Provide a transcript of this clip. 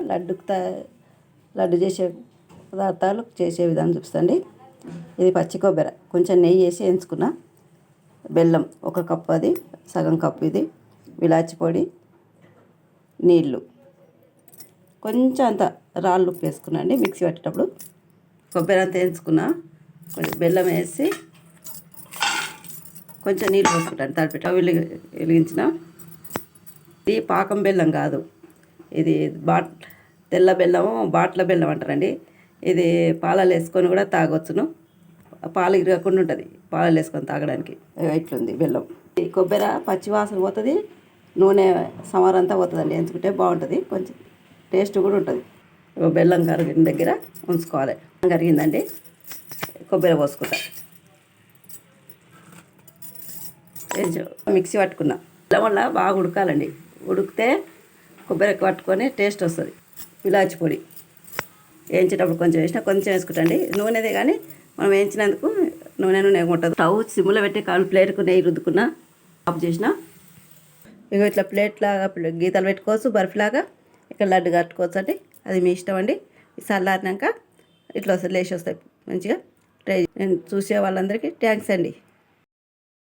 లడ్డు చేసే పదార్థాలు చేసే విధానం చూపిస్తండి. ఇది పచ్చి కొబ్బరి కొంచెం నెయ్యి వేసి వేయించుకున్న, బెల్లం 1 కప్పు, అది సగం కప్పు, ఇది ఇలాచి పొడి, నీళ్ళు, కొంచెం అంత రాళ్ళు ఉప్పు వేసుకున్నా అండి. మిక్సీ పట్టేటప్పుడు కొబ్బరి అంతా వేయించుకున్న, కొంచెం బెల్లం వేసి కొంచెం నీళ్ళు పోసుకుంటాను. తడిపెట్ట వెలిగించిన. ఇది పాకం బెల్లం కాదు, ఇది తెల్ల బెల్లము, బాట్ల బెల్లం అంటారండి. ఇది పాలలో వేసుకొని కూడా తాగొచ్చును. పాలు ఇరగకుండా ఉంటుంది పాలలో వేసుకొని తాగడానికి. ఇట్లుంది బెల్లం. ఈ కొబ్బరి పచ్చి వాసన పోతుంది, నూనె సమరంతా పోతుందండి. ఎంచుకుంటే బాగుంటుంది, కొంచెం టేస్ట్ కూడా ఉంటుంది. బెల్లం కరిగిన దగ్గర ఉంచుకోవాలి. కరిగిందండి, కొబ్బరి పోసుకుంటా. మిక్సీ పట్టుకున్నా. బెల్లం వల్ల బాగా ఉడకాలండి. ఉడికితే కొబ్బరి పట్టుకొని టేస్ట్ వస్తుంది. ఇలాచి పొడి వేయించేటప్పుడు కొంచెం వేసినా, కొంచెం వేసుకుంటండి. నూనెదే కానీ మనం వేయించినందుకు నూనె ఉంటుంది. స్టవ్ సిమ్లో పెట్టి ప్లేట్కు నెయ్యి రుద్దుకున్నా, ఆఫ్ చేసిన. ఇక ఇట్లా ప్లేట్లాగా గీతలు పెట్టుకోవచ్చు, బర్ఫీలాగా. ఇక్కడ లడ్డు కట్టుకోవచ్చు అండి, అది మీ ఇష్టం అండి. చల్లారినాక ఇట్లా లేచి వస్తాయి మంచిగా. ట్రై చూసే వాళ్ళందరికీ థ్యాంక్స్ అండి.